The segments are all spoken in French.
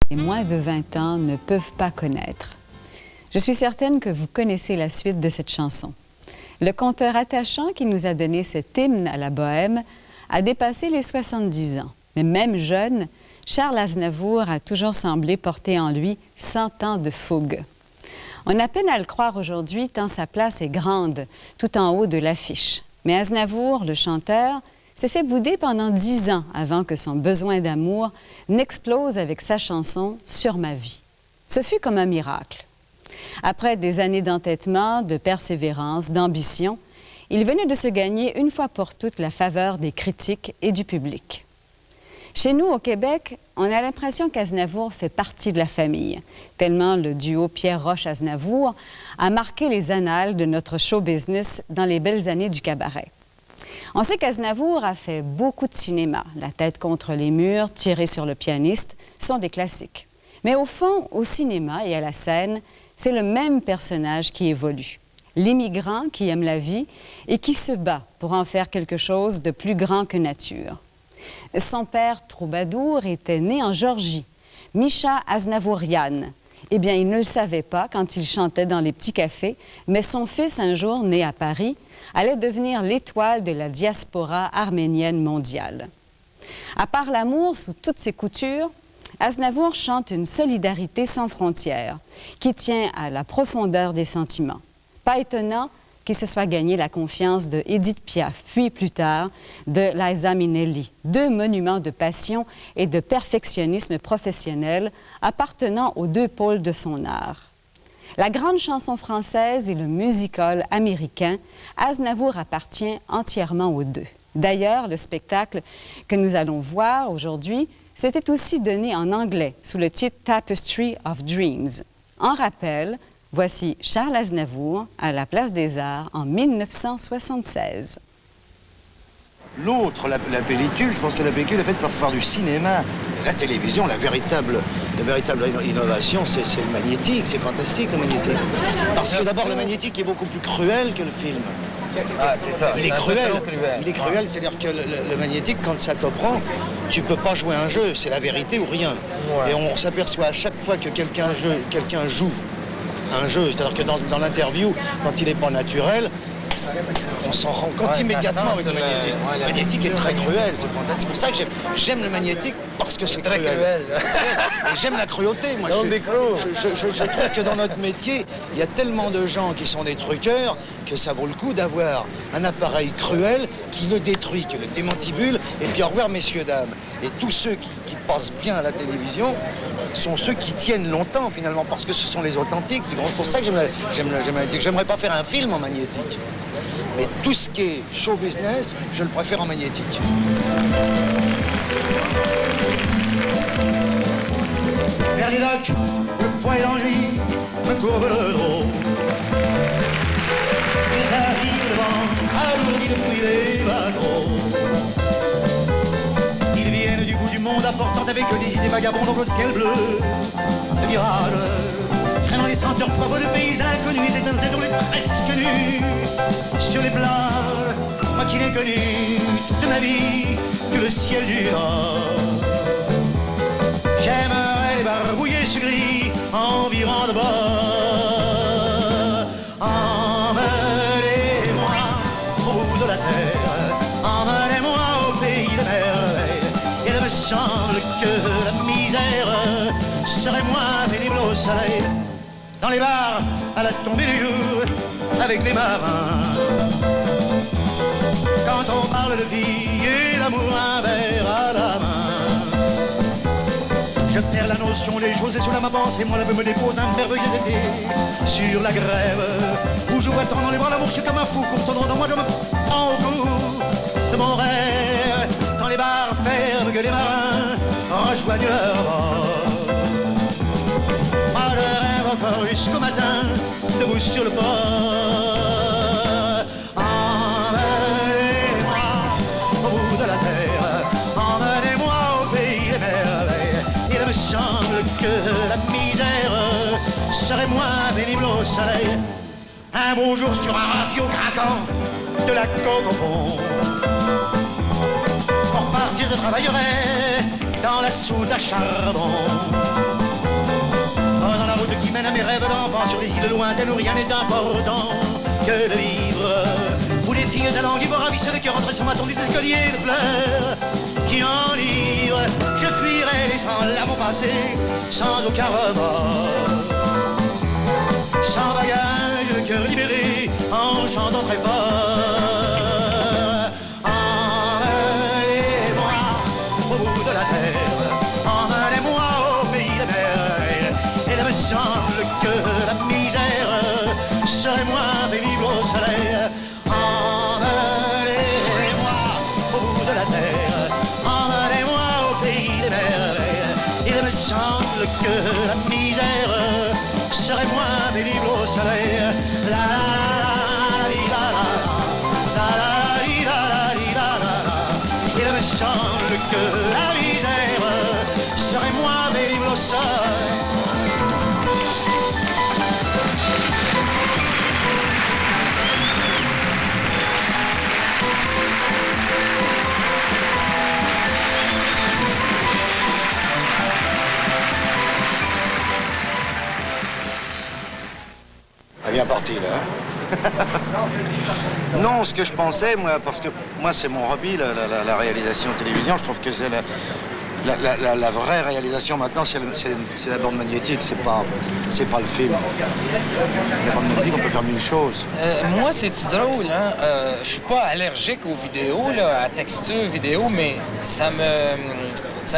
Les moins de 20 ans ne peuvent pas connaître. Je suis certaine que vous connaissez la suite de cette chanson. Le conteur attachant qui nous a donné cet hymne à la bohème a dépassé les 70 ans. Mais même jeune, Charles Aznavour a toujours semblé porter en lui 100 ans de fougue. On a peine à le croire aujourd'hui tant sa place est grande, tout en haut de l'affiche. Mais Aznavour, le chanteur, s'est fait bouder pendant 10 ans avant que son besoin d'amour n'explose avec sa chanson « Sur ma vie ». Ce fut comme un miracle. Après des années d'entêtement, de persévérance, d'ambition, il venait de se gagner une fois pour toutes la faveur des critiques et du public. Chez nous, au Québec, on a l'impression qu'Aznavour fait partie de la famille, tellement le duo Pierre Roche-Aznavour a marqué les annales de notre show business dans les belles années du cabaret. On sait qu'Aznavour a fait beaucoup de cinéma. La tête contre les murs, Tirer sur le pianiste sont des classiques. Mais au fond, au cinéma et à la scène, c'est le même personnage qui évolue. L'immigrant qui aime la vie et qui se bat pour en faire quelque chose de plus grand que nature. Son père, troubadour, était né en Géorgie, Misha Aznavourian. Eh bien, il ne le savait pas quand il chantait dans les petits cafés, mais son fils, un jour né à Paris, allait devenir l'étoile de la diaspora arménienne mondiale. À part l'amour sous toutes ses coutures, Aznavour chante une solidarité sans frontières qui tient à la profondeur des sentiments. Pas étonnant qu'il se soit gagné la confiance de Édith Piaf, puis plus tard de Liza Minnelli, deux monuments de passion et de perfectionnisme professionnel appartenant aux deux pôles de son art. La grande chanson française et le musical américain, Aznavour appartient entièrement aux deux. D'ailleurs, le spectacle que nous allons voir aujourd'hui s'était aussi donné en anglais sous le titre Tapestry of Dreams. En rappel, voici Charles Aznavour à la Place des Arts en 1976. L'autre, la pellicule, je pense que la pellicule est faite pour faire du cinéma. La télévision, la véritable innovation, c'est le magnétique. C'est fantastique, le magnétique. Parce que d'abord, le magnétique est beaucoup plus cruel que le film. Ah, c'est ça. Il est cruel. Il est cruel, c'est-à-dire que le magnétique, quand ça te prend, tu peux pas jouer un jeu. C'est la vérité ou rien. Ouais. Et on s'aperçoit à chaque fois que quelqu'un joue un jeu, c'est-à-dire que dans l'interview, quand il n'est pas naturel, on s'en rend compte immédiatement avec le magnétique. Le magnétique est très cruel, c'est fantastique. C'est pour ça que j'aime le magnétique, parce que c'est très cruel. Et j'aime la cruauté. Moi, je trouve que dans notre métier, il y a tellement de gens qui sont des truqueurs que ça vaut le coup d'avoir un appareil cruel qui ne détruit que le démantibule. Et puis au revoir, messieurs, dames. Et tous ceux qui passent bien à la télévision sont ceux qui tiennent longtemps, finalement, parce que ce sont les authentiques. C'est pour ça que j'aime le magnétique. J'aimerais pas faire un film en magnétique. Mais tout ce qui est show business, je le préfère en magnétique. Vers les lacs, le poids et l'ennui me courbent le dos. Ils arrivent devant, alourdis de fruits des bateaux. Ils viennent du bout du monde apportant avec eux des idées vagabondes dans le ciel bleu. Le mirage, traînant les senteurs pauvres de pays inconnus, des étoiles presque nus. Sur les plages, moi qui n'ai connu toute ma vie que le ciel du Nord. J'aimerais barbouiller ce gris environ de bord. Emmenez-moi au bout de la terre, emmenez-moi au pays de merveille. Il me semble que la misère serait moins pénible au soleil. Dans les bars, à la tombée du jour, avec les marins. Quand on parle de vie et d'amour, un verre à la main. Je perds la notion des choses et sous la ma pensée, moi la me dépose un merveilleux été sur la grève, où je vois tant dans les bras l'amour qui comme un fou, courtonnant dans moi je me prends au cou de mon rêve. Quand les bars ferment, que les marins rejoignent leur bord. Moi je rêve encore jusqu'au matin, debout sur le port. Emmenez-moi au bout de la terre, emmenez-moi au pays des merveilles. Il me semble que la misère serait moins pénible au soleil. Un beau jour sur un rafio craquant de la coque au pont. Pour partir je travaillerai dans la soute à charbon. enfants sur des îles lointaines où rien n'est important que de vivre. Où les filles à langue ravissent le cœur entre son bâton des escaliers de fleurs qui enivrent. Je fuirai laissant là mon passé sans aucun remords. Sans bagage, le cœur libéré, en chantant très fort. Emmenez-moi au bout de la terre, emmenez-moi au pays des merveilles. Et il me semble que la misère serait moins pénible au soleil. Emmenez-moi au bout de la terre, emmenez-moi au pays des merveilles. Il me semble que la misère serait moins pénible au soleil. La la la la la la. Il me semble que la misère serait moins pénible au soleil. Bien parti là. Non, ce que je pensais, moi, parce que moi c'est mon hobby, la réalisation télévision, je trouve que c'est la vraie réalisation maintenant, c'est la bande magnétique, c'est pas le film. La bande magnétique, on peut faire mille choses. Moi, c'est drôle, hein. Je suis pas allergique aux vidéos, là, à la texture vidéo, mais ça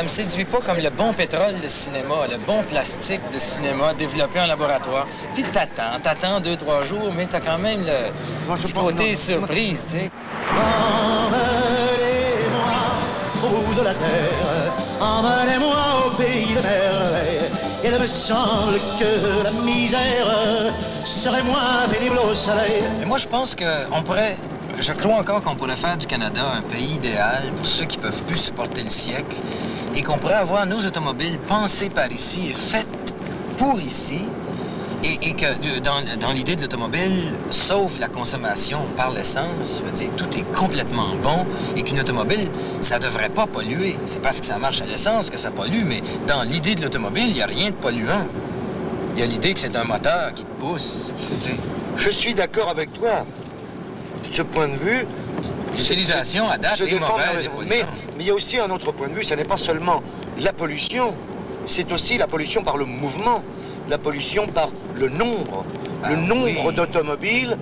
me séduit pas comme le bon pétrole de cinéma, le bon plastique de cinéma développé en laboratoire. Puis t'attends 2-3 jours, mais t'as quand même le petit côté surprise, tu sais. Emmenez-moi au bout de la terre, emmenez-moi au pays des merveilles. Il me semble que la misère serait moins pénible au soleil. Mais moi, je pense qu'on pourrait... Je crois encore qu'on pourrait faire du Canada un pays idéal pour ceux qui peuvent plus supporter le siècle et qu'on pourrait avoir nos automobiles pensées par ici et faites pour ici et que dans l'idée de l'automobile, sauf la consommation par l'essence, je veux dire, tout est complètement bon et qu'une automobile, ça devrait pas polluer. C'est parce que ça marche à l'essence que ça pollue, mais dans l'idée de l'automobile, il n'y a rien de polluant. Il y a l'idée que c'est un moteur qui te pousse, tu sais. Je suis d'accord avec toi. De ce point de vue, l'utilisation à date est mauvaise. Mais il y a aussi un autre point de vue, ce n'est pas seulement la pollution, c'est aussi la pollution par le mouvement, la pollution par le nombre. Le nombre d'automobiles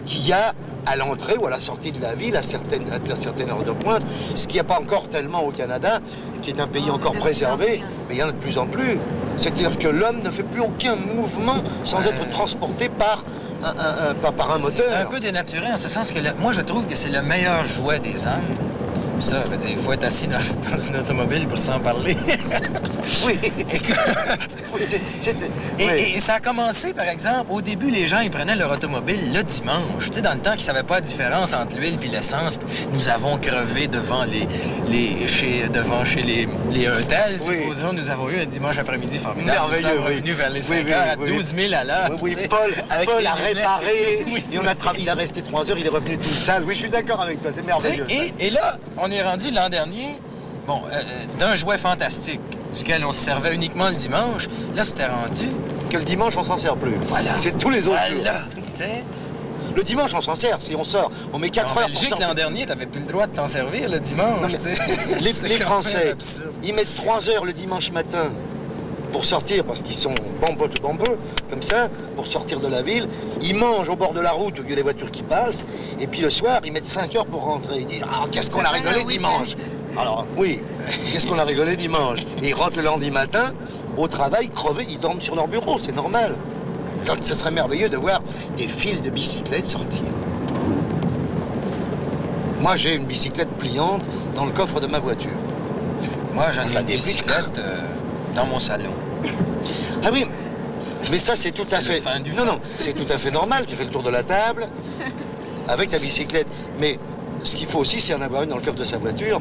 qu'il y a à l'entrée ou à la sortie de la ville à certaines heures de pointe, ce qu'il n'y a pas encore tellement au Canada, qui est un pays encore préservé, mais il y en a de plus en plus. C'est-à-dire que l'homme ne fait plus aucun mouvement sans être transporté par un moteur. C'est un peu dénaturé en ce sens que moi, je trouve que c'est le meilleur jouet des hommes. Ça, veut dire, il faut être assis dans une automobile pour s'en parler. Oui. Et ça a commencé, par exemple, au début, les gens, ils prenaient leur automobile le dimanche. Tu sais, dans le temps qu'ils ne savaient pas la différence entre l'huile et l'essence. Nous avons crevé devant chez les hôtels, supposons. Nous avons eu un dimanche après-midi formidable. Merveilleux, nous sommes revenus vers les 5 heures à 12 000 à l'heure. Oui, Paul a réparé. Il a resté 3 heures, il est revenu tout sale. Oui, je suis d'accord avec toi, c'est merveilleux. Et là, on est rendu l'an dernier, d'un jouet fantastique, duquel on se servait uniquement le dimanche. Là, c'était rendu... Que le dimanche, on s'en sert plus. Voilà. C'est tous les autres jours. Tu sais. Le dimanche, on s'en sert. Si on sort, on met 4 heures pour sortir. L'an dernier, t'avais plus le droit de t'en servir le dimanche. Les Français, ils mettent 3 heures le dimanche matin pour sortir, parce qu'ils sont bambeux, comme ça, pour sortir de la ville. Ils mangent au bord de la route, au lieu des voitures qui passent. Et puis le soir, ils mettent 5 heures pour rentrer. Ils disent « Ah, qu'est-ce qu'on a rigolé dimanche !» Alors, oui, qu'est-ce qu'on a rigolé dimanche. Et ils rentrent le lundi matin, au travail, crevés, ils dorment sur leur bureau, c'est normal. Donc, ce serait merveilleux de voir des fils de bicyclettes sortir. Moi, j'ai une bicyclette pliante dans le coffre de ma voiture. Moi, j'en ai une bicyclette dans mon salon. Ah oui, mais ça, c'est tout à fait... Non, c'est tout à fait normal. Tu fais le tour de la table avec ta bicyclette. Mais ce qu'il faut aussi, c'est en avoir une dans le coffre de sa voiture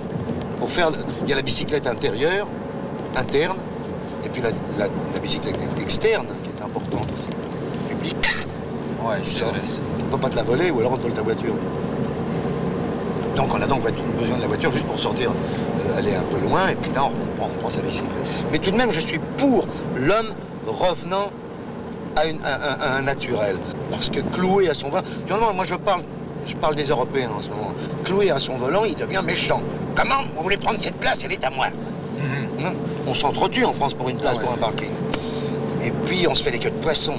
pour faire... Il y a la bicyclette intérieure, interne, et puis la bicyclette externe, qui est importante aussi. Publique. Ouais, c'est vrai. On ne peut pas te la voler, ou alors on te vole ta voiture. Donc on a donc besoin de la voiture juste pour sortir, aller un peu loin, et puis là on prend sa bicyclette. Mais tout de même, je suis pour l'homme revenant à un naturel. Parce que cloué à son volant... Moi, je parle des Européens en ce moment. Cloué à son volant, il devient méchant. Comment vous voulez prendre cette place? Elle est à moi. On s'entretue en France pour une place pour un parking. Et puis, on se fait des queues de poisson.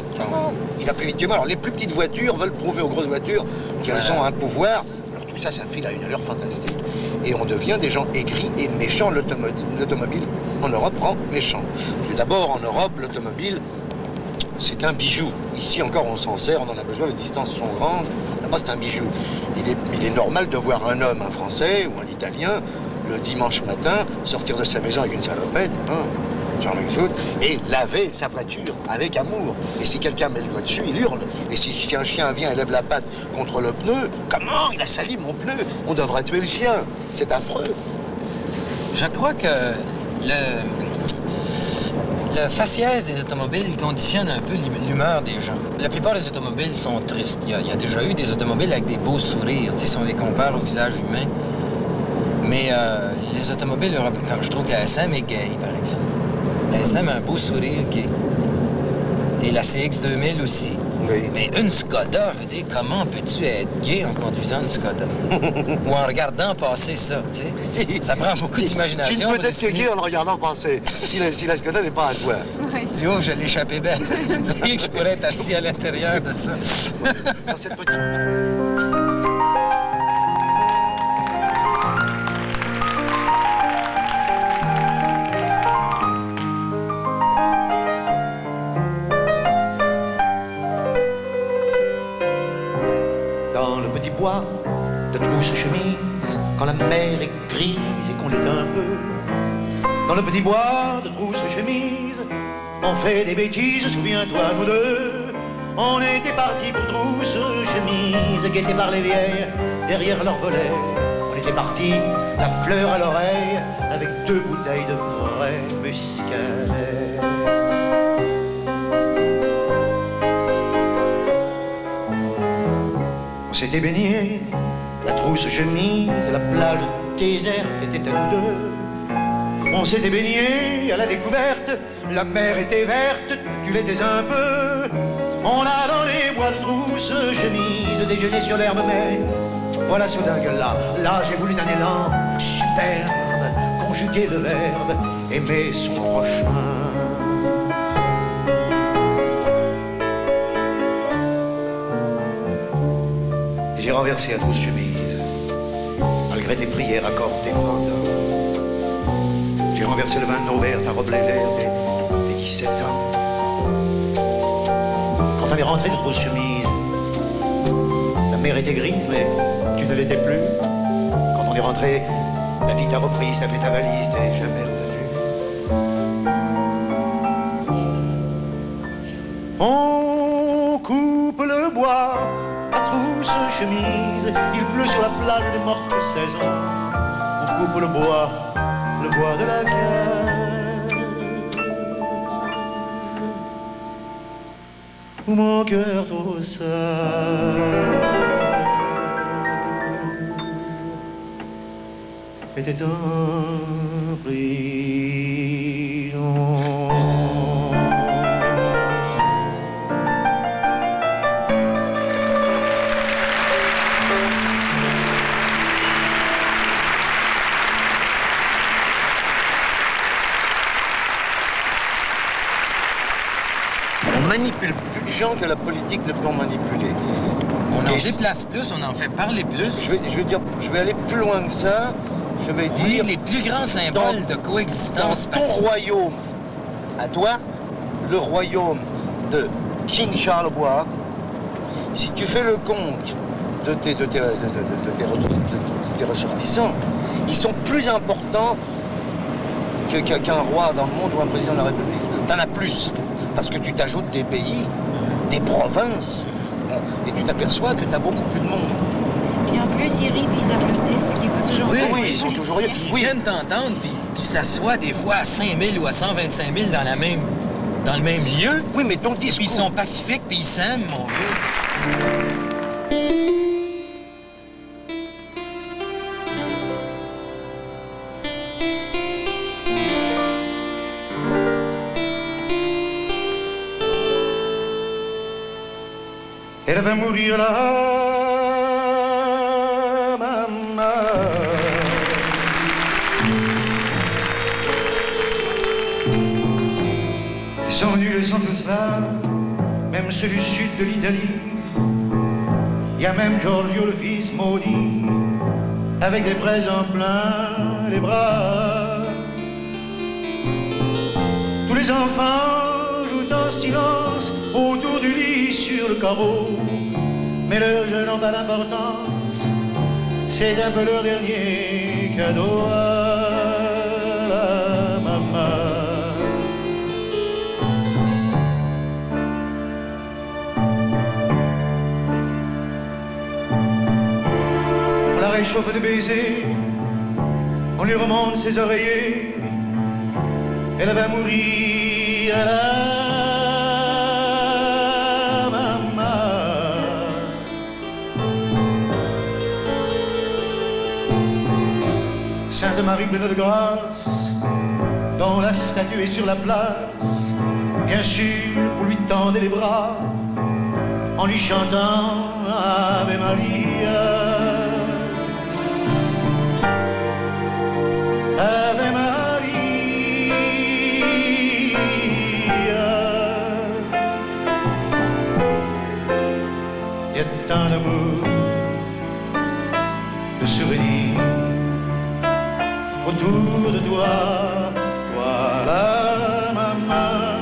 Il va plus vite que moi. Alors, les plus petites voitures veulent prouver aux grosses voitures qu'elles ont un pouvoir. Alors, tout ça, ça file à une allure fantastique. Et on devient des gens aigris et méchants. L'automobile, en Europe, rend méchant. Parce que d'abord, en Europe, l'automobile, c'est un bijou. Ici, encore, on s'en sert, on en a besoin, les distances sont grandes. Là-bas, c'est un bijou. Il est normal de voir un homme, un Français ou un Italien, le dimanche matin, sortir de sa maison avec une salopette, et laver sa voiture avec amour. Et si quelqu'un met le doigt dessus, il hurle. Et si un chien vient et lève la patte contre le pneu, comment il a sali mon pneu? On devrait tuer le chien. C'est affreux. Je crois que le faciès des automobiles, il conditionne un peu l'humeur des gens. La plupart des automobiles sont tristes. Il y a déjà eu des automobiles avec des beaux sourires, si on les compare au visage humain. Mais les automobiles européens, comme je trouve que la SM est gay, par exemple. La SM a un beau sourire gay. Et la CX-2000 aussi. Oui. Mais une Skoda, je veux dire, comment peux-tu être gay en conduisant une Skoda? Ou en regardant passer ça, tu sais? Ça prend beaucoup d'imagination. Tu peux être gay en le regardant passer, si la Skoda n'est pas à toi. Dis, oh, je l'ai échappé belle. Dis que je pourrais être assis à l'intérieur de ça. Dans cette petite... de trousse-chemise, quand la mer est grise et qu'on l'est un peu. Dans le petit bois de trousse-chemise, on fait des bêtises, souviens-toi, nous deux. On était partis pour trousse-chemise, guettés par les vieilles derrière leur volet. On était partis, la fleur à l'oreille, avec 2 bouteilles de vrai muscadet. On s'était baigné, la trousse chemise, la plage déserte était à nous deux. On s'était baigné à la découverte, la mer était verte, tu l'étais un peu. On a dans les bois de trousse chemise déjeuné sur l'herbe, mais voilà ce dingue-là. Là, j'ai voulu d'un élan superbe conjuguer le verbe aimer son prochain. J'ai renversé la trousse chemise, malgré tes prières, accords défendants. J'ai renversé le vin de nos verres, ta robe légère des 17 ans. Quand on est rentré de trousse chemise, la mer était grise, mais tu ne l'étais plus. Quand on est rentré, la vie t'a repris, ça fait ta valise, t'es jamais revenu. On coupe le bois, la trousse chemise, il pleut sur la plage des mortes saisons. On coupe le bois de la cage, où mon cœur tout seul était en prison. On manipule plus de gens que la politique ne peut en manipuler. On en déplace plus, on en fait parler plus. Je vais aller plus loin que ça. Je vais Oui, dire... les plus grands symboles de coexistence dans ton pacifique. royaume, à toi, le royaume de King Charlebois, si tu fais le compte de tes ressortissants, ils sont plus importants qu'un roi dans le monde ou un président de la République. T'en as plus, parce que tu t'ajoutes des pays, des provinces, et tu t'aperçois que t'as beaucoup plus de monde. Et en plus, ils rient puis ils applaudissent, ce qui est pas toujours Oui, vrai. oui, ils sont toujours... Ils viennent t'entendre, puis ils s'assoient des fois à 5 000 ou à 125 000 dans le même lieu. Oui, mais ton Puis discours... ils sont pacifiques, puis ils s'aiment, mon vieux. Elle va mourir là, maman. Ils sont venus les anglo-slaves, même ceux du sud de l'Italie. Il y a même Giorgio le fils maudit, avec des présents plein les bras. Tous les enfants jouent en silence autour du lit sur le carreau, mais leurs jeux n'ont pas d'importance, c'est un peu leur dernier cadeau à la maman. On la réchauffe de baisers, on lui remonte ses oreillers, elle va mourir à la Sainte Marie pleine de grâce, dont la statue est sur la place, bien sûr, vous lui tendez les bras en lui chantant Ave Maria. Ave Maria. Il y a tant d'amour, de souvenirs autour de toi, toi la maman.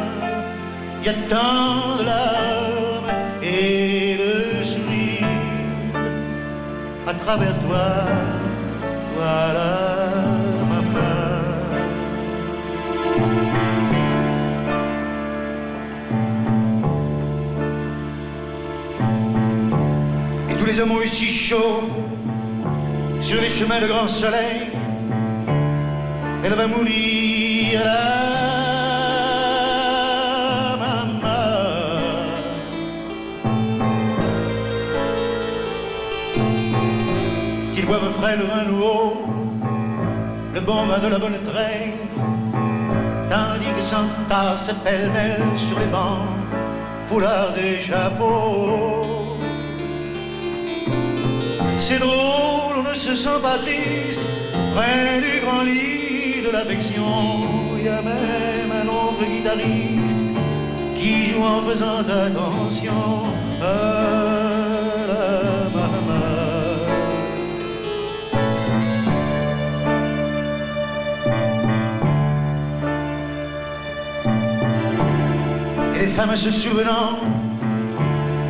Il y a tant de larmes et de sourires à travers toi, toi la maman. Et tous les hommes ont eu si chaud sur les chemins de grand soleil. Elle va mourir la maman. Qu'ils boivent frais le vin nouveau, le bon vin de la bonne traîne, tandis que s'entassent pêle-mêle sur les bancs foulards et chapeaux. C'est drôle, on ne se sent pas triste près du grand lit de l'affection. Il y a même un oncle guitariste qui joue en faisant attention à la maman. Et les femmes se souvenant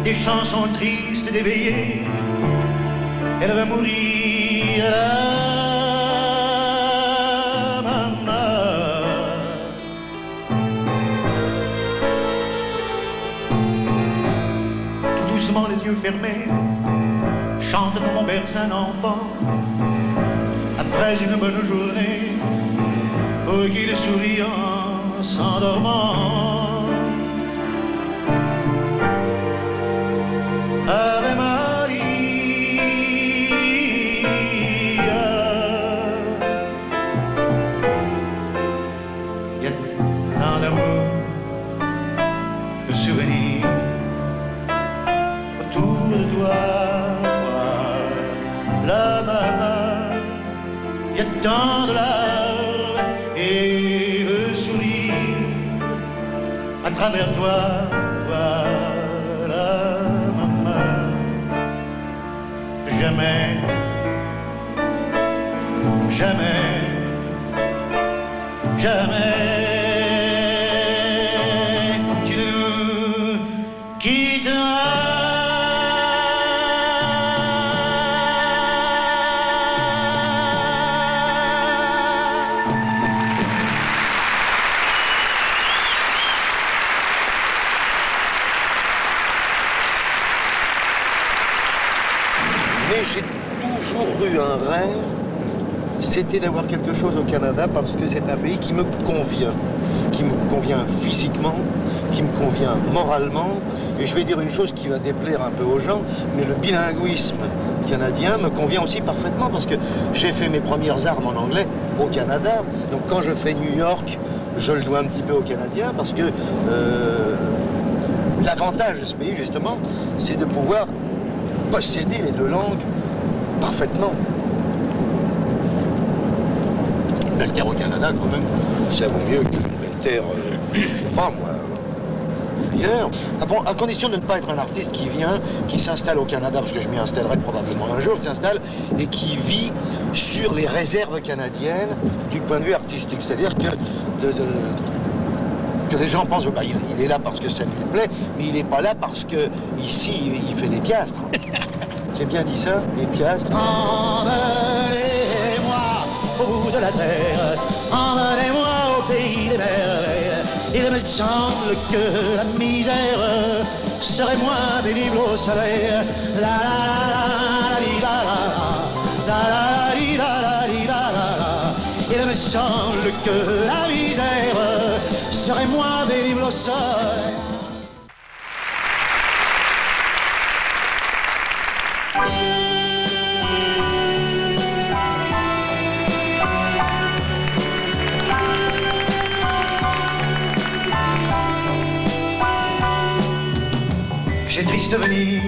des chansons tristes des veillées, elle va mourir là. Les yeux fermés, chante dans mon berce un enfant, après une bonne journée, pour qu'il sourit en s'endormant. Ave Maria. Il y a tant d'amour, de souvenirs de toi, la maman. Il y a tant de larmes et de sourires à travers toi, la maman. Jamais, jamais, jamais tu ne nous quitteras. J'ai toujours eu un rêve, c'était d'avoir quelque chose au Canada parce que c'est un pays qui me convient physiquement, qui me convient moralement. Et je vais dire une chose qui va déplaire un peu aux gens, mais le bilinguisme canadien me convient aussi parfaitement parce que j'ai fait mes premières armes en anglais au Canada. Donc quand je fais New York, je le dois un petit peu aux Canadiens parce que L'avantage de ce pays, justement, c'est de pouvoir posséder les deux langues parfaitement. Une belle terre au Canada, quand même, ça vaut mieux qu'une belle terre, je sais pas moi, ailleurs. À condition de ne pas être un artiste qui vient, qui s'installe au Canada, parce que je m'y installerai probablement un jour, qui s'installe et qui vit sur les réserves canadiennes du point de vue artistique. C'est-à-dire que que les gens pensent bah, il est là parce que ça lui plaît, mais il n'est pas là parce que ici il fait des piastres. J'ai bien dit ça, les piastres. Emmenez-moi au bout de la terre, emmenez-moi au pays des merveilles. Il me semble que la misère serait moins pénible au soleil. La la la la la la il me semble que la misère serait moins pénible au soleil. C'est triste venir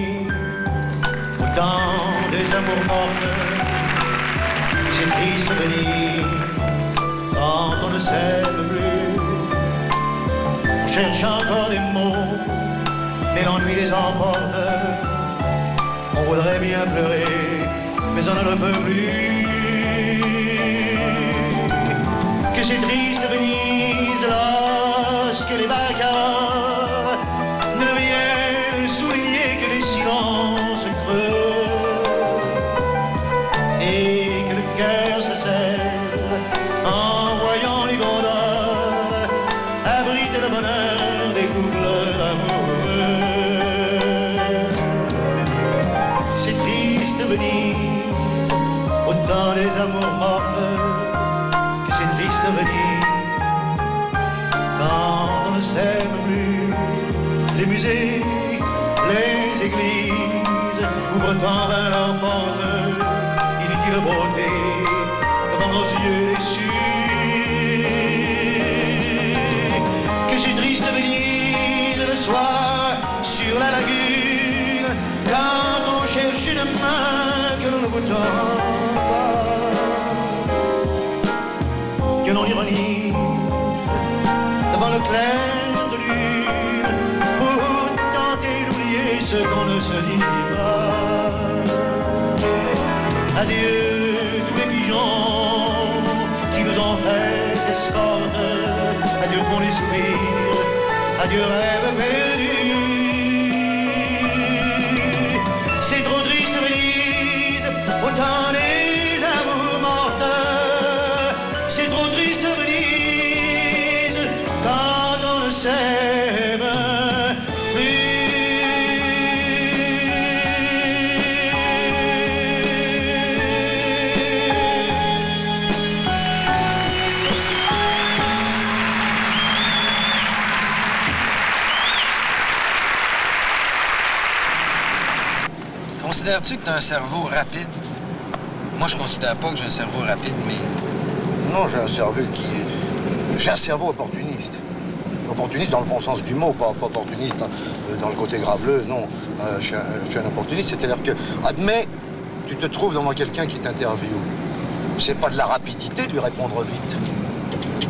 au temps des amours mortes. C'est triste venir quand on ne s'aime plus. On cherche encore des mots, mais l'ennui les emporte. On voudrait bien pleurer, mais on ne le peut plus. Que c'est triste Venise lorsque les bagarres ne viennent souligner que des silences creux et que le cœur se serre en voyant les gondoles abriter le bonheur des couples d'amoureux. C'est triste Venise au temps des amours mortes, que c'est triste Venise quand on ne s'aime plus. Les musées, les églises ouvrent en vain leurs portes, inutile beauté devant nos yeux déçus. Que c'est triste Venise le soir sur la lagune, quand on cherche une main que l'on ne vous tend pas, que l'on ironise devant le clair de lune pour tenter d'oublier ce qu'on ne se dit pas. Adieu tous les pigeons qui nous ont fait escorte, adieu pour les soupirs, adieu rêve perdu. C'est trop triste Venise au temps des amours mortes. C'est trop triste Venise quand on ne s'aime plus. Considères-tu que tu as un cerveau rapide? Moi, je considère pas que j'ai un cerveau rapide, mais... Non, j'ai un cerveau opportuniste. Opportuniste dans le bon sens du mot, pas opportuniste dans le côté graveleux, non. Je suis un opportuniste, c'est-à-dire que, admets, tu te trouves devant quelqu'un qui t'interviewe. C'est pas de la rapidité de lui répondre vite.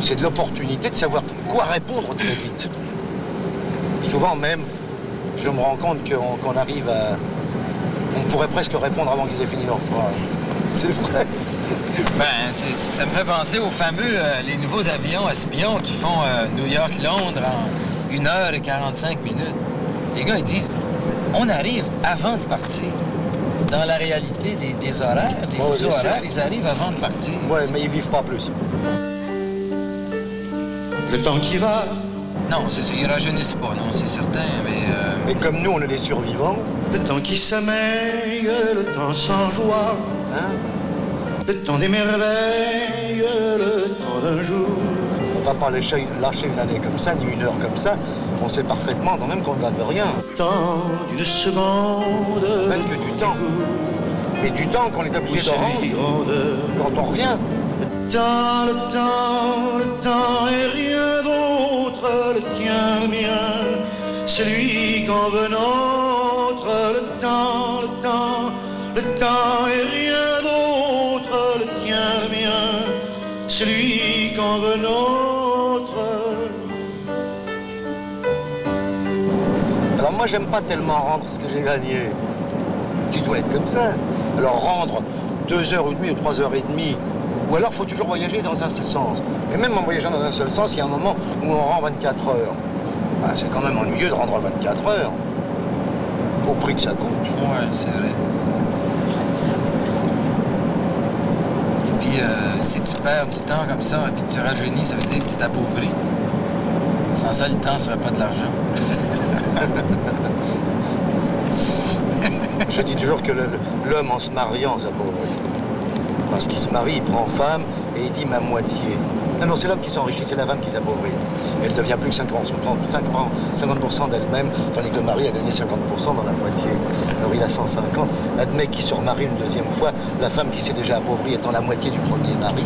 C'est de l'opportunité de savoir quoi répondre très vite. Souvent même, je me rends compte qu'on arrive à... On pourrait presque répondre avant qu'ils aient fini leur phrase. C'est vrai. Ben, ça me fait penser aux fameux, les nouveaux avions espions qui font New York-Londres en 1h45. Les gars, ils disent, on arrive avant de partir. Dans la réalité des horaires, des fuseaux horaires, ils arrivent avant de partir. Ouais, mais ils vivent pas plus. Le temps qui va. Non, ils rajeunissent pas, non, c'est certain, mais... Mais comme nous, on est des survivants. Le temps qui sommeille, le temps sans joie, Hein? le temps des merveilles, le temps d'un jour. On va pas lâcher une année comme ça, ni une heure comme ça. On sait parfaitement quand même qu'on ne gagne rien. Le temps d'une seconde. Même que du temps. Et du temps qu'on est obligé de rendre quand on revient. Le temps est rien d'autre, le tien, le mien. celui qu'en veut nôtre, le temps, le temps et rien d'autre, le tien, le mien, celui qu'en veut nôtre. Alors moi j'aime pas tellement rendre ce que j'ai gagné. Tu dois être comme ça. Alors rendre 2h30 ou 3h30, ou alors faut toujours voyager dans un seul sens. Et même en voyageant dans un seul sens, il y a un moment où on rend 24 heures. Ben, c'est quand même ennuyeux de rendre 24 heures. Au prix que ça coûte. Ouais, c'est vrai. Et puis, si tu perds du temps comme ça, et puis tu rajeunis, ça veut dire que tu t'appauvris. Sans ça, le temps serait pas de l'argent. Je dis toujours que l'homme, en se mariant, s'appauvrit. Parce qu'il se marie, il prend femme et il dit ma moitié. Non, c'est l'homme qui s'enrichit, c'est la femme qui s'appauvrit. Elle ne devient plus que 50% d'elle-même, tandis que le mari a gagné 50% dans la moitié. Alors il a 150. Admet qu'il se remarie une deuxième fois, la femme qui s'est déjà appauvrie étant la moitié du premier mari.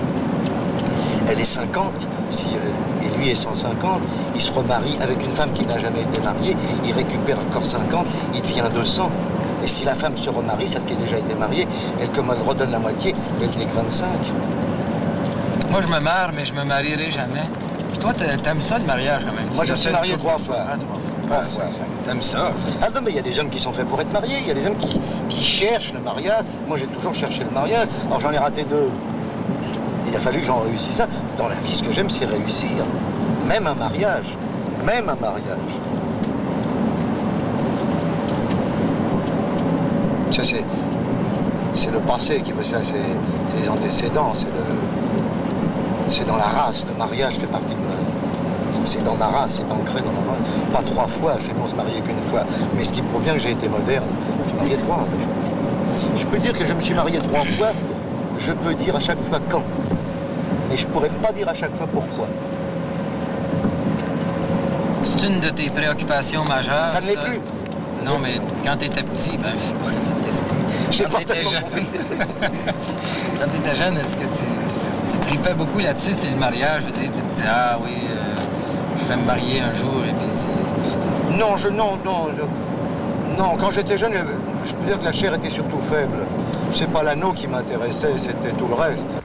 Elle est 50, et lui est 150, il se remarie avec une femme qui n'a jamais été mariée, il récupère encore 50, il devient 200. Et si la femme se remarie, celle qui a déjà été mariée, elle, comme elle redonne la moitié, elle n'est que 25. Moi, je me marie, mais je me marierai jamais. Puis toi, t'aimes ça, le mariage, quand même? Moi, je me suis marié 3 fois. Ah, 3 fois. T'aimes ça? Ah non, mais il y a des hommes qui sont faits pour être mariés. Il y a des hommes qui cherchent le mariage. Moi, j'ai toujours cherché le mariage. Alors, j'en ai raté 2. Il a fallu que j'en réussisse un. Dans la vie, ce que j'aime, c'est réussir. Même un mariage. Même un mariage. Ça, c'est le passé qui veut ça. C'est les antécédents. C'est dans la race. Le mariage fait partie de moi. C'est dans ma race, c'est ancré dans ma race. Pas 3 fois, je sais qu'on se mariait qu'une fois. Mais ce qui prouve bien que j'ai été moderne. Je suis marié 3. Je peux dire que je me suis marié 3 fois. Je peux dire à chaque fois quand. Mais je pourrais pas dire à chaque fois pourquoi. C'est une de tes préoccupations majeures. Ça ne l'est plus. Non, mais quand t'étais petit, ben, je sais pas, t'étais petit. J'ai Quand pas t'étais tellement jeune. compris. Quand t'étais jeune, est-ce que tu tripais beaucoup là-dessus, c'est le mariage? Je veux dire, tu te disais, ah oui, je vais me marier un jour, et puis c'est... Non, quand j'étais jeune, je peux dire que la chair était surtout faible. C'est pas l'anneau qui m'intéressait, c'était tout le reste.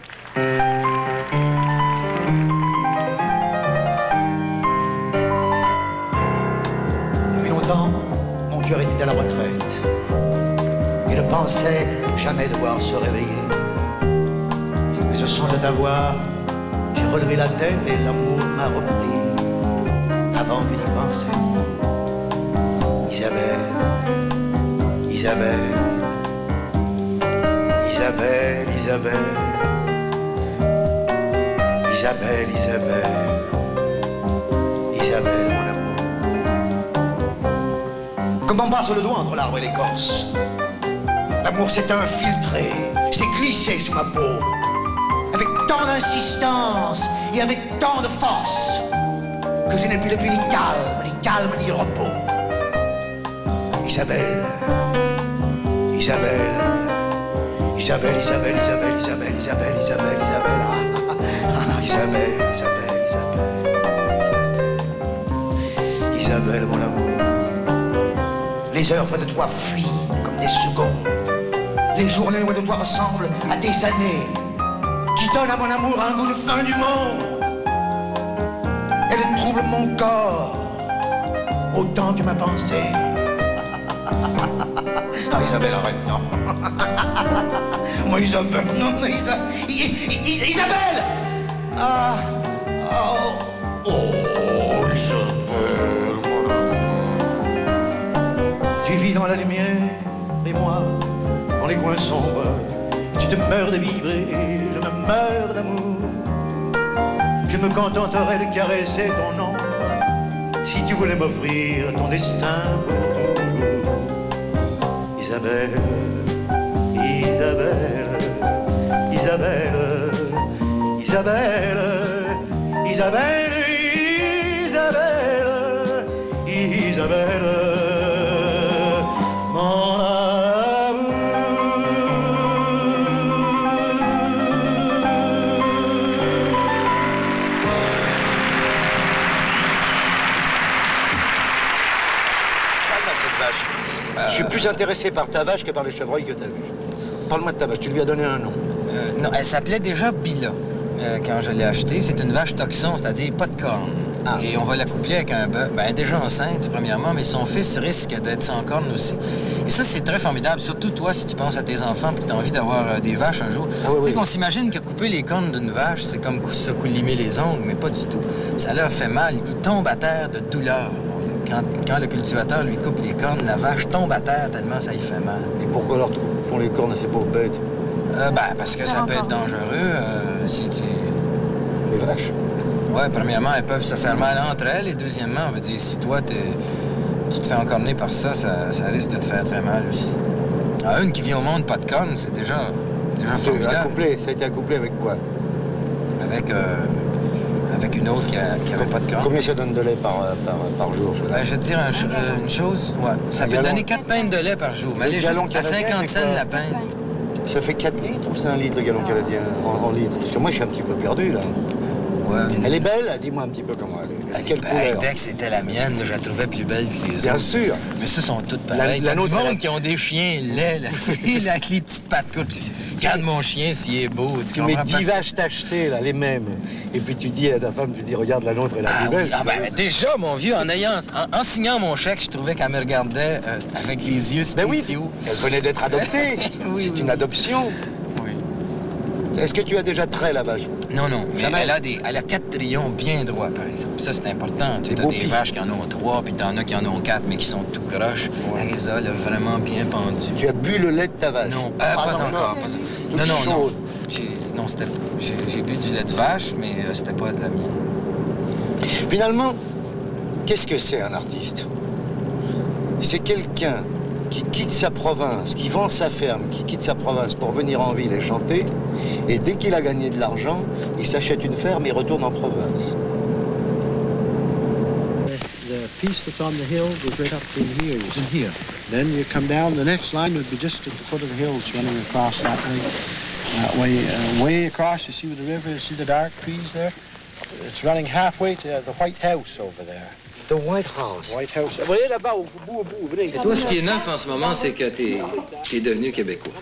Depuis longtemps, mon cœur était à la retraite. Il ne pensait jamais devoir se réveiller. Mais au son de ta voix, j'ai relevé la tête et l'amour m'a repris. Avant que d'y penser. Isabelle, Isabelle, Isabelle, Isabelle, Isabelle, Isabelle, Isabelle, mon amour. Comme on passe le doigt entre l'arbre et l'écorce, l'amour s'est infiltré, s'est glissé sous ma peau, avec tant d'insistance et avec tant de force, que je n'ai plus depuis ni calme ni repos. Isabelle, Isabelle, Isabelle, Isabelle, Isabelle, Isabelle, Isabelle, Isabelle, Isabelle, Isabelle, Isabelle, Isabelle, Isabelle, mon amour. Les heures près de toi fuient comme des secondes. Les journées loin de toi ressemblent à des années qui donnent à mon amour un goût de fin du monde. Elle trouble mon corps autant que ma pensée. Ah, Isabelle, arrête, non. Moi, Isabelle, non, Isabelle. Ah, oh, Isabelle, mon amour. Tu vis dans la lumière, et moi, dans les coins sombres. Tu te meurs de vivre et je me meurs d'amour. Je me contenterai de caresser ton ombre si tu voulais m'offrir ton destin pour toujours. Isabelle, Isabelle, Isabelle, Isabelle, Isabelle, Isabelle, Isabelle, mon vache. Je suis plus intéressé par ta vache que par les chevreuils que tu as vues. Parle-moi de ta vache, tu lui as donné un nom. Non, elle s'appelait déjà Bila quand je l'ai achetée. C'est une vache toxon, c'est-à-dire pas de cornes. Ah. Et on va la coupler avec un bœuf. Ben, elle est déjà enceinte, premièrement, mais son fils risque d'être sans cornes aussi. Et ça, c'est très formidable. Surtout toi, si tu penses à tes enfants et que tu as envie d'avoir des vaches un jour. Ah, oui, tu sais oui. qu'on s'imagine que couper les cornes d'une vache, c'est comme se coulimer les ongles, mais pas du tout. Ça leur fait mal. Ils tombent à terre de douleur. Quand le cultivateur lui coupe les cornes, la vache tombe à terre tellement ça lui fait mal. Et pourquoi alors on les cornes à ces pauvres bêtes? Parce que ça peut être dangereux. Les vaches. Ouais, premièrement, elles peuvent se faire mal entre elles. Et deuxièmement, on veut dire, si toi, tu te fais encorner par ça, ça risque de te faire très mal aussi. Ah, une qui vient au monde, pas de cornes, c'est déjà formidable. Ça a été accouplé avec quoi? Avec une autre qui avait pas de cornes. Combien ça donne de lait par jour, cela? Je vais te dire une chose. Ouais. Ça peut donner 4 pintes de lait par jour. Mais elle est juste à 50 cents la pinte. Ça fait 4 litres ou c'est 1 litre le gallon canadien en litres? Parce que moi, je suis un petit peu perdu, là. Ouais. Elle est belle? Dis-moi un petit peu comment elle est. À quelle Ben, couleur? dès que c'était la mienne, là, je la trouvais plus belle que les autres. Bien sûr. Mais ça, sont toutes pareilles. La T'as du nôtre, monde elle- qui ont des chiens laids, là, tu sais, là, avec les petites pattes courtes. Regarde mon chien, s'il est beau. Tu Tu mets comprends? 10 vaches t'acheter, là, les mêmes. Et puis tu dis à ta femme, tu dis, regarde la nôtre, elle est plus belle. Déjà, mon vieux, en signant mon chèque, je trouvais qu'elle me regardait avec les yeux Ben oui, spéciaux. elle venait d'être adoptée. Oui, C'est oui, une oui. adoption. Oui. Est-ce que tu as déjà trait la vache? Non, mais Jamais. elle a 4 trillons bien droits, par exemple. Ça, c'est important. Tu Des as beaux des pieds. vaches qui en ont 3, puis t'en as qui en ont 4, mais qui sont tout croches. Ouais. Elle les a là, vraiment bien pendues. Tu as bu le lait de ta vache? Non, pas encore. Pas... Toute Non. chaude. J'ai bu du lait de vache, mais c'était pas de la mienne. Finalement, qu'est-ce que c'est un artiste? C'est quelqu'un qui quitte sa province, qui vend sa ferme, qui quitte sa province pour venir en ville et chanter, et dès qu'il a gagné de l'argent, il s'achète une ferme et retourne en province. The piece that's on the hill goes right up in here. In here. Then you come down. The next line would be just at the foot of the hills, running across that way. Way across, you see where the river is. See the dark trees there? It's running halfway to the White House over there. The White House. White House. Vous voyez là-bas, au bout, venez. Et toi, ce qui est neuf en ce moment, c'est que t'es devenu québécois.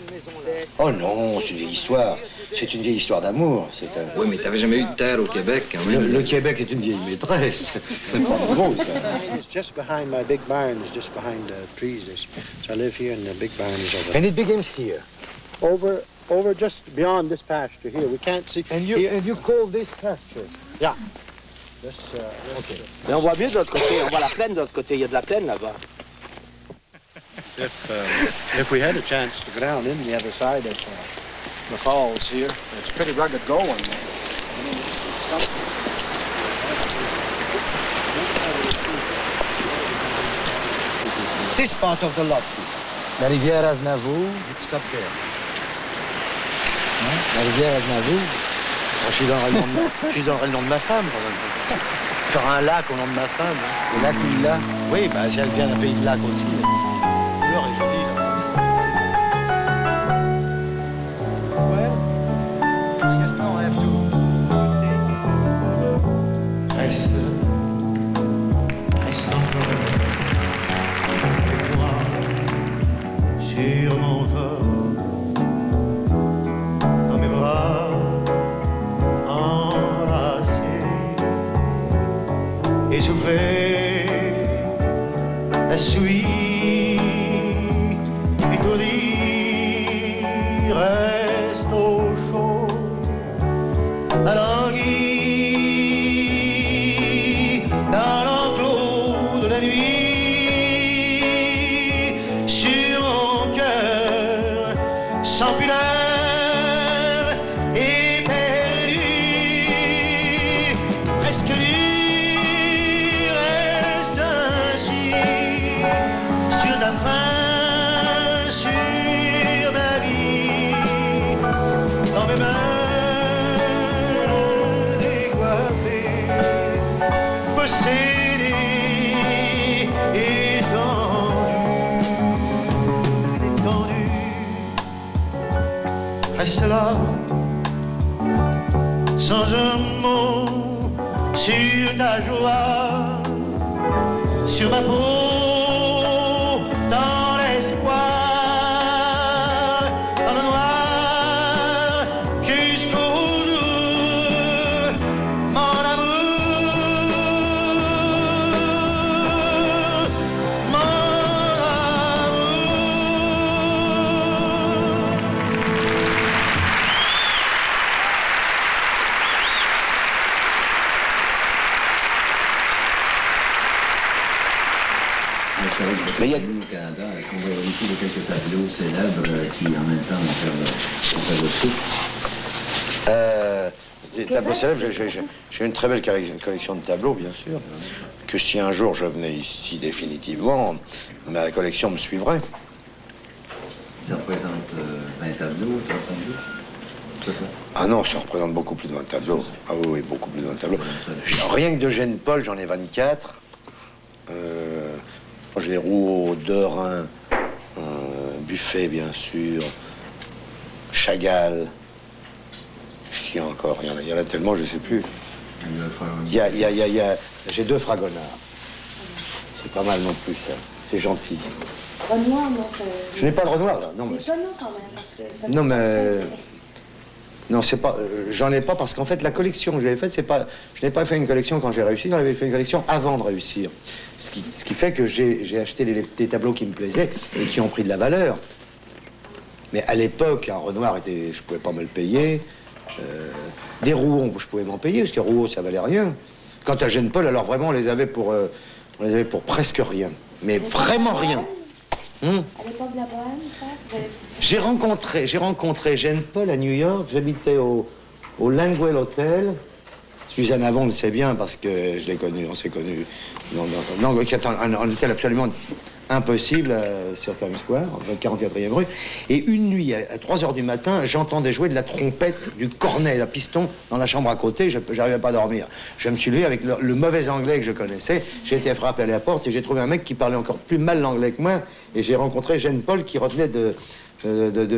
Oh non, c'est une vieille histoire. C'est une vieille histoire d'amour. Oui, mais t'avais jamais eu de terre au Québec, quand même. Le Québec est une vieille maîtresse. C'est pas gros, ça. It's just behind my big barn. It's just behind the trees. So I live here, and the big barn is over. And it begins here. Over just beyond this pasture here. We can't see. And you call this pasture? Yeah. Mais on voit mieux de l'autre côté, on voit la plaine de l'autre côté, il y a de la plaine là-bas. If we had a chance to go down in the other side of the falls here, it's pretty rugged going. This part of the lot. La rivière Aznavour. It's up there. La rivière Aznavour. Je suis dans le nom de ma femme, quand même. Faire un lac au nom de ma femme. Le lac Lula. Oui, bah, elle vient d'un pays de lac aussi. La couleur est jolie, là. Reste encore avec moi sur mon corps, dans mes bras enlacés, essoufflé, assoui, étourdi, reste au chaud, alangui dans l'enclos de la nuit, sur mon cœur, sans pudeur et perdu, presque nu, reste ainsi, sur ta faim, sur ma vie, dans mes mains décoiffées, possédé, étendu, reste là, sans un mot, sur ta joie, sur ma peau, Mais il y a... au Canada, qu'on va vérifier de quelques tableaux célèbres qui, en même temps, vont faire le souffle. Des tableaux célèbres, j'ai une très belle collection de tableaux, bien sûr. Que si un jour je venais ici définitivement, ma collection me suivrait. Ça représente 20 tableaux, 30 tableaux? C'est ça? Ah non, ça représente beaucoup plus de 20 tableaux. Ah oui, beaucoup plus de 20 tableaux. Rien que d'Eugène Paul, j'en ai 24. J'ai Rouault, Derain, Buffet, bien sûr, Chagall. Qu'est-ce qu'il y a encore? Il y en a tellement, je ne sais plus. J'ai 2 Fragonard. C'est pas mal non plus, ça. C'est gentil. Renoir, non, c'est... Je n'ai pas le Renoir, là. Non, mais... C'est étonnant, quand même, parce que ça... Non, mais... Non, c'est pas... j'en ai pas parce qu'en fait, la collection que j'avais faite, c'est pas... Je n'ai pas fait une collection quand j'ai réussi, j'avais fait une collection avant de réussir. Ce qui fait que j'ai acheté des tableaux qui me plaisaient et qui ont pris de la valeur. Mais à l'époque, un Renoir, je pouvais pas me le payer. Des Rouault, je pouvais m'en payer, parce que Rouault, ça valait rien. Quant à Eugène Paul, alors vraiment, on les avait pour presque rien. Mais vraiment rien. À l'époque de la Bohème, ça? J'ai rencontré Eugène Paul à New York. J'habitais au Langwell Hotel. Suzanne Avon le sait bien parce que je l'ai connu, on s'est connus dans un hôtel absolument impossible sur Times Square, 44e rue. Et une nuit, à 3 h du matin, j'entendais jouer de la trompette, du cornet à piston dans la chambre à côté. Je n'arrivais pas à dormir. Je me suis levé avec le mauvais anglais que je connaissais. J'ai été frappé à la porte et j'ai trouvé un mec qui parlait encore plus mal l'anglais que moi. Et j'ai rencontré Eugène Paul qui revenait de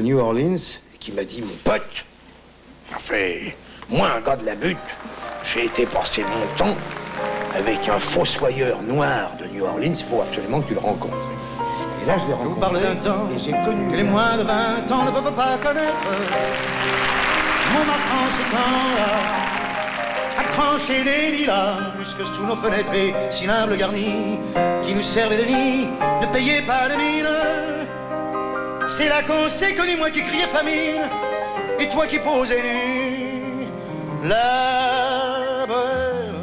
New Orleans et qui m'a dit: mon pote, en fait, moi, un gars de la butte, j'ai été passer mon temps avec un fossoyeur noir de New Orleans, il faut absolument que tu le rencontres. Et là, je l'ai rencontré. Je vous parle d'un temps et j'ai connu que les moins de 20 ans ne peuvent pas connaître. Montmartre en ce temps-là a tranché des lilas jusque sous nos fenêtres et si l'humble garni qui nous servait de nid ne payait pas de mine. C'est là qu'on s'est connu, moi qui criais famine et toi qui posais nu. La bohème,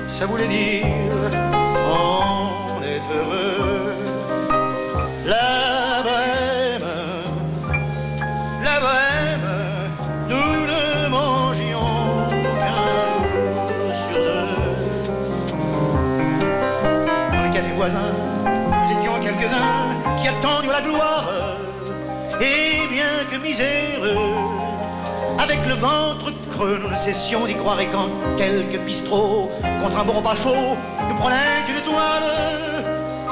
ça voulait dire on est heureux. La bohème, nous ne mangions qu'un jour sur 2. Dans le café voisin, nous étions quelques-uns qui attendions la gloire. Et bien que miséreux, avec le ventre creux, nous ne cessions d'y croire. Et quand quelques bistrots, contre un bon repas chaud, nous prenaient une toile,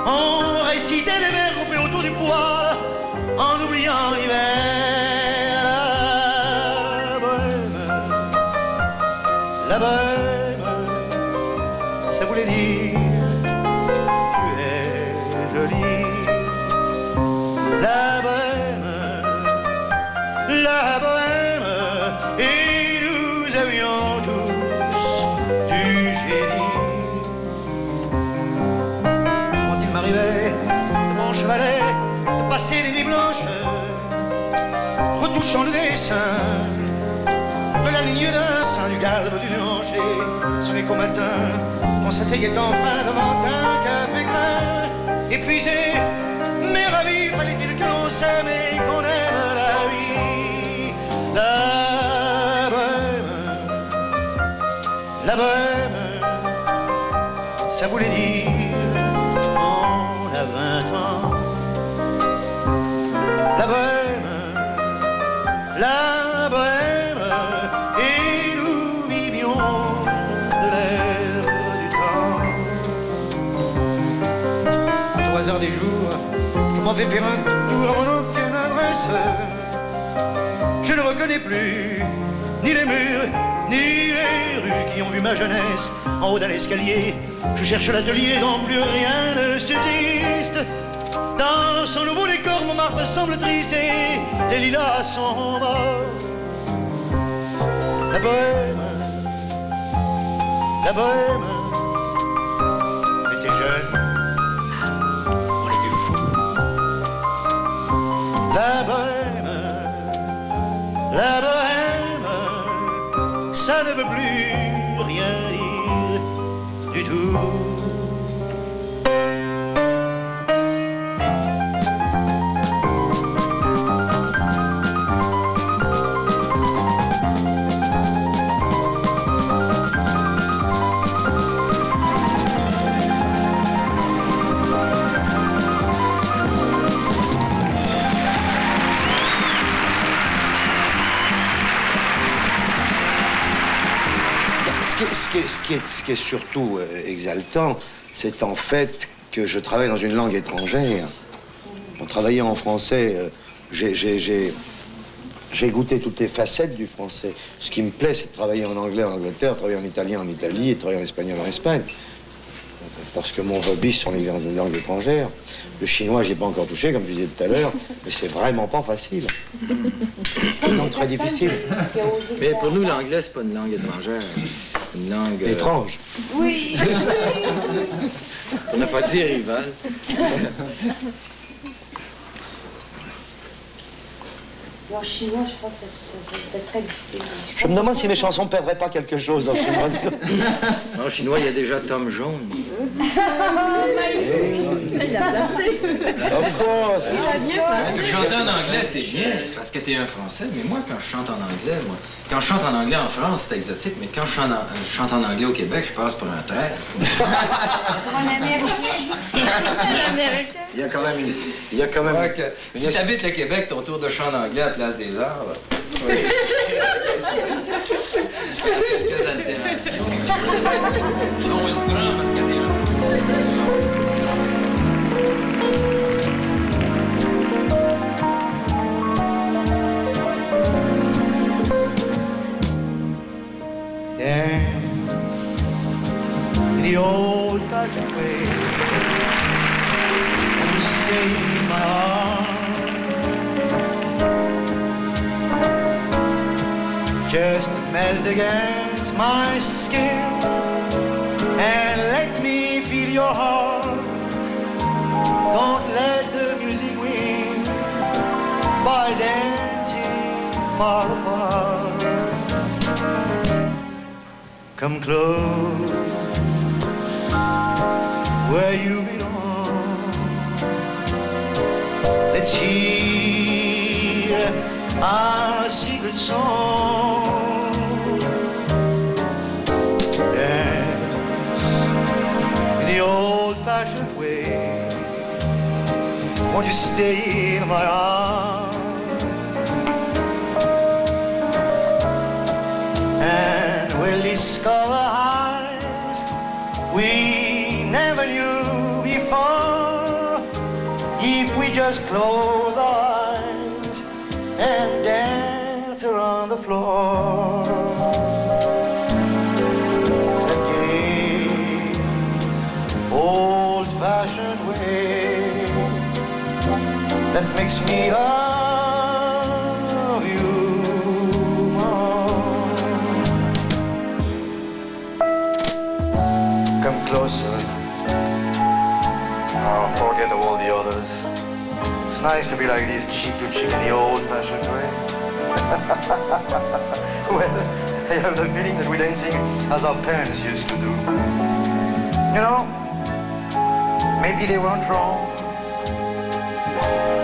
on récitait les vers groupés autour du poêle, en oubliant l'hiver. La bohème, ça voulait dire tu es jolie. La bohème, et nous avions tous du génie. Quand il m'arrivait de mon chevalet de passer des nuits blanches, retouchant le dessin de la ligne d'un sein, du galbe d'une hanche, et ce n'est qu'au matin qu'on s'asseyait enfin devant un café grain, épuisé mais ravi, fallait-il que l'on s'aime et qu'on aime la vie. La bohème, ça voulait dire on a 20 ans. La bohème, et nous vivions de l'air du temps. Au hasard des jours, je m'en fais faire un tour à mon ancienne adresse. Je ne reconnais plus ni les murs, ni les rues qui ont vu ma jeunesse. En haut d'un escalier, je cherche l'atelier dont plus rien ne subsiste. Dans son nouveau décor, Montmartre semble triste et les lilas sont morts. La bohème, on était jeunes, on était fous. La bohème, ça ne veut plus rien dire. du tout. Ce qui est surtout exaltant, c'est en fait que je travaille dans une langue étrangère. En travaillant en français, j'ai goûté toutes les facettes du français. Ce qui me plaît, c'est de travailler en anglais en Angleterre, travailler en italien en Italie et travailler en espagnol en Espagne. Parce que mon hobby sont les langues étrangères. Le chinois, je l'ai pas encore touché, comme tu disais tout à l'heure, mais c'est vraiment pas facile. C'est une langue très difficile. Mais pour nous, l'anglais, c'est pas une langue étrangère. Une langue... étrange. Oui. On n'a pas dit rival. En chinois, je crois que ça doit être très difficile. Je me demande si mes chansons perdraient pas quelque chose en chinois. En chinois, il y a déjà Tom Jaune. Of course. Parce que chanter en anglais, c'est bien, parce que t'es un Français. Mais moi, quand je chante en anglais, quand je chante en anglais en France, c'est exotique. Mais quand je chante en anglais au Québec, je passe pour un traître. Pour un Américain. Il y a quand même une... Si t'habites le Québec, ton tour de chant en anglais à la Place des Arts, oui. Quelques altérations. On le prend parce que t'es un Français. The old-fashioned way and you stay in my arms, just melt against my skin and let me feel your heart. Don't let the music win by dancing far apart. Come close where you belong. Let's hear our secret song. Dance in the old-fashioned way. Won't you stay in my arms and we'll discover heights we never knew before if we just close our eyes and dance around the floor. The gay, old-fashioned way that makes me love you more. Come closer, I'll forget all the others. It's nice to be like this, cheek to cheek in the old-fashioned way. Well, I have the feeling that we're dancing as our parents used to do. You know, maybe they weren't wrong.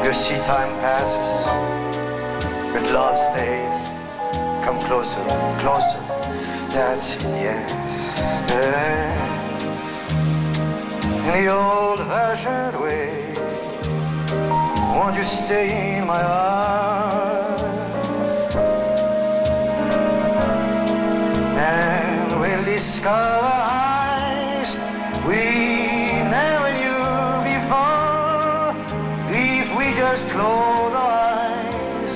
You see time passes, but love stays. Come closer, closer, that's yes, yes. In the old-fashioned way, won't you stay in my arms and we'll discover eyes we never knew before if we just close our eyes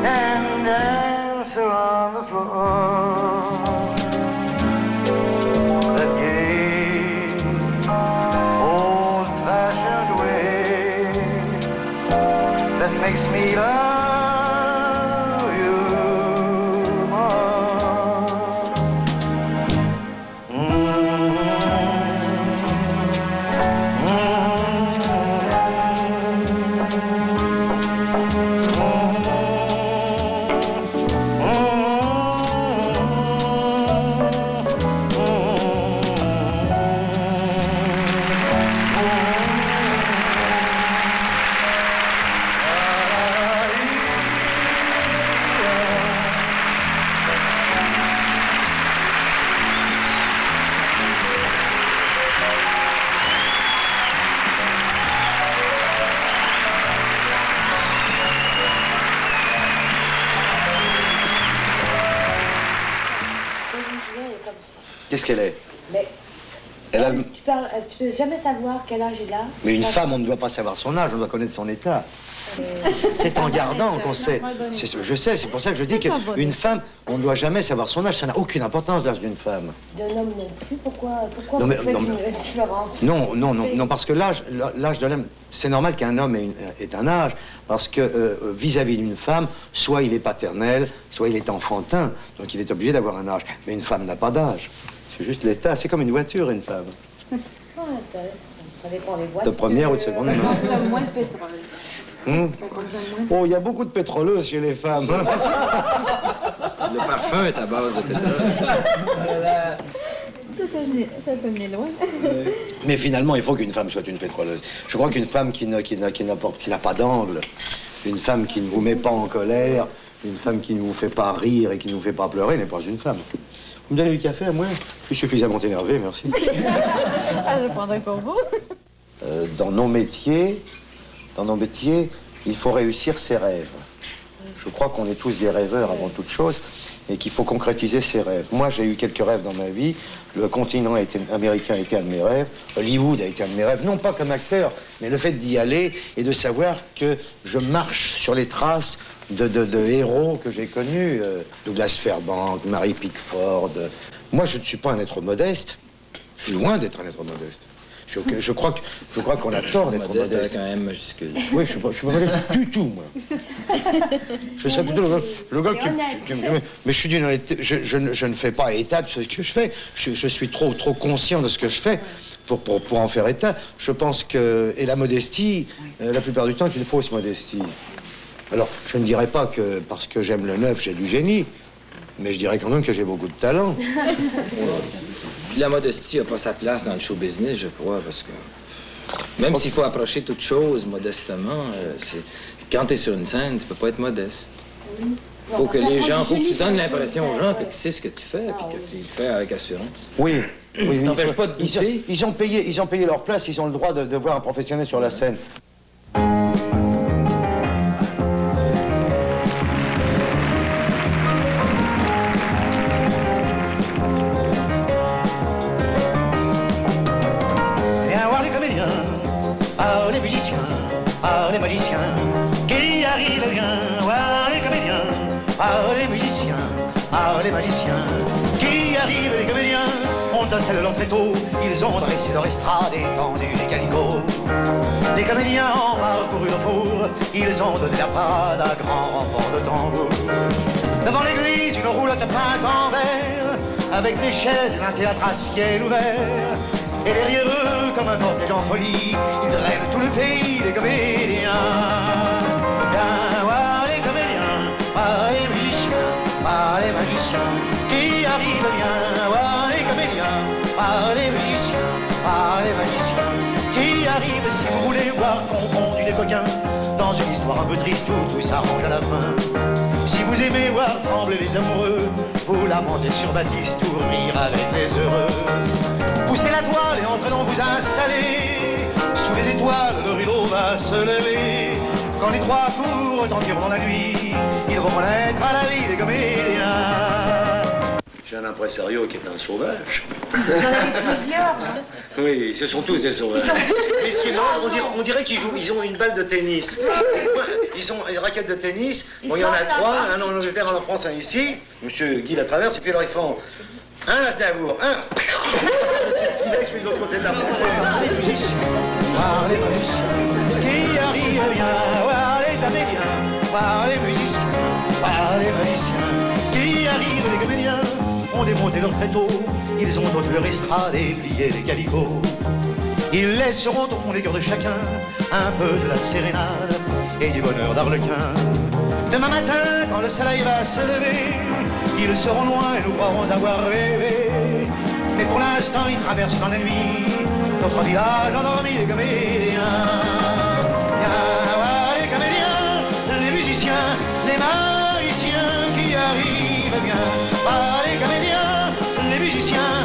and dance around the floor. The gay, old-fashioned way that makes me love you more. Qu'est-ce qu'elle est? Mais Elle a... tu peux jamais savoir quel âge elle a. Mais une femme, on ne doit pas savoir son âge, on doit connaître son état. C'est en gardant qu'on sait. Je sais, c'est pour ça que je dis qu'une femme, on ne doit jamais savoir son âge. Ça n'a aucune importance, l'âge d'une femme. D'un homme non plus. Pourquoi non, mais, vous faites une différence? Non, parce que l'âge de l'homme, c'est normal qu'un homme ait un âge, parce que vis-à-vis d'une femme, soit il est paternel, soit il est enfantin, donc il est obligé d'avoir un âge. Mais une femme n'a pas d'âge. C'est juste l'état. C'est comme une voiture, une femme. Ça dépend des voitures. De première ou de seconde main. Ça consomme moins de pétrole. Oh, il y a beaucoup de pétroleuses chez les femmes. Le parfum est à base de pétrole. Ça peut venir loin. Mais finalement, il faut qu'une femme soit une pétroleuse. Je crois qu'une femme qui n'a pas d'angle, une femme qui ne vous met pas en colère, une femme qui ne vous fait pas rire et qui ne vous fait pas pleurer n'est pas une femme. Vous me donnez du café à moi? Je suis suffisamment énervé, merci. Je prendrai pour vous. Dans nos métiers, il faut réussir ses rêves. Je crois qu'on est tous des rêveurs avant toute chose et qu'il faut concrétiser ses rêves. Moi, j'ai eu quelques rêves dans ma vie. Le continent américain a été un de mes rêves. Hollywood a été un de mes rêves. Non pas comme acteur, mais le fait d'y aller et de savoir que je marche sur les traces de héros que j'ai connus. Douglas Fairbanks, Mary Pickford. Moi, je ne suis pas un être modeste. Je suis loin d'être un être modeste. Je crois qu'on a tort d'être modeste. Avec un M majuscule. Oui, je suis pas modeste du tout, moi. Je serais plutôt le gars qui mais je suis d'une honnêteté. Je ne fais pas état de ce que je fais. Je suis trop conscient de ce que je fais pour en faire état. Je pense que... Et la modestie, la plupart du temps, est une fausse modestie. Alors, je ne dirais pas que parce que j'aime le neuf, j'ai du génie. Mais je dirais quand même que j'ai beaucoup de talent. Puis la modestie n'a pas sa place dans le show business, je crois, parce que même s'il faut approcher toute chose modestement, quand tu es sur une scène, tu peux pas être modeste. Faut que les gens, faut que tu donnes l'impression aux gens que tu sais ce que tu fais, puis que tu le fais avec assurance. Oui. T'empêches pas de douter. Ils ont payé leur place, ils ont le droit de voir un professionnel sur la scène. Les magiciens qui arrivent bien, voir les comédiens, les musiciens, les magiciens qui arrivent, les comédiens ont tassé leur tréteau, ils ont dressé leur estrade et tendu les calicots. Les comédiens ont parcouru le four, ils ont donné la parade à grand renfort de tambour. Devant l'église, une roulotte peinte en verre, avec des chaises et un théâtre à ciel ouvert. Et derrière eux, comme un cortège en folie, ils drainent tout le pays des comédiens. Viens voir les comédiens, voir les musiciens, voir les magiciens qui arrivent bien. Voir les comédiens, voir les musiciens, voir les magiciens qui arrivent. Si vous voulez voir confondu des coquins dans une histoire un peu triste où tout s'arrange à la fin. Si vous aimez voir trembler les amoureux, vous lamentez sur Baptiste ou rire avec les heureux. Poussez la toile et entraînons vous installer. Sous les étoiles, le rideau va se lever. Quand les trois tours retentiront dans la nuit, ils vont naître à la vie des comédiens. J'ai un impresario qui est un sauvage. Vous en avez plusieurs, hein? Oui, ce sont tous des sauvages. Mais ce qui est marrant, on dirait qu'ils jouent, ils ont une balle de tennis. Ils ont une raquette de tennis. Bon, il y en a trois, un en Angleterre, un en France, un ici. Monsieur Guy la traverse, et puis alors ils font un Aznavour, un. Je suis de l'autre côté de la frontière. Les musiciens qui arrivent bien, voir les comédiens, voir les musiciens, voir les magiciens qui arrivent, les comédiens ont démonté leur tréteau, ils ont ôté leur estrade et plié les calicots. Ils laisseront au fond des cœurs de chacun un peu de la sérénade et du bonheur d'Arlequin. Demain matin, quand le soleil va se lever, ils seront loin et nous croirons avoir rêvé. Mais pour l'instant, ils traversent dans la nuit notre village endormi des comédiens. Viens voir les comédiens, les musiciens, les magiciens qui arrivent bien. Voir les comédiens, les musiciens,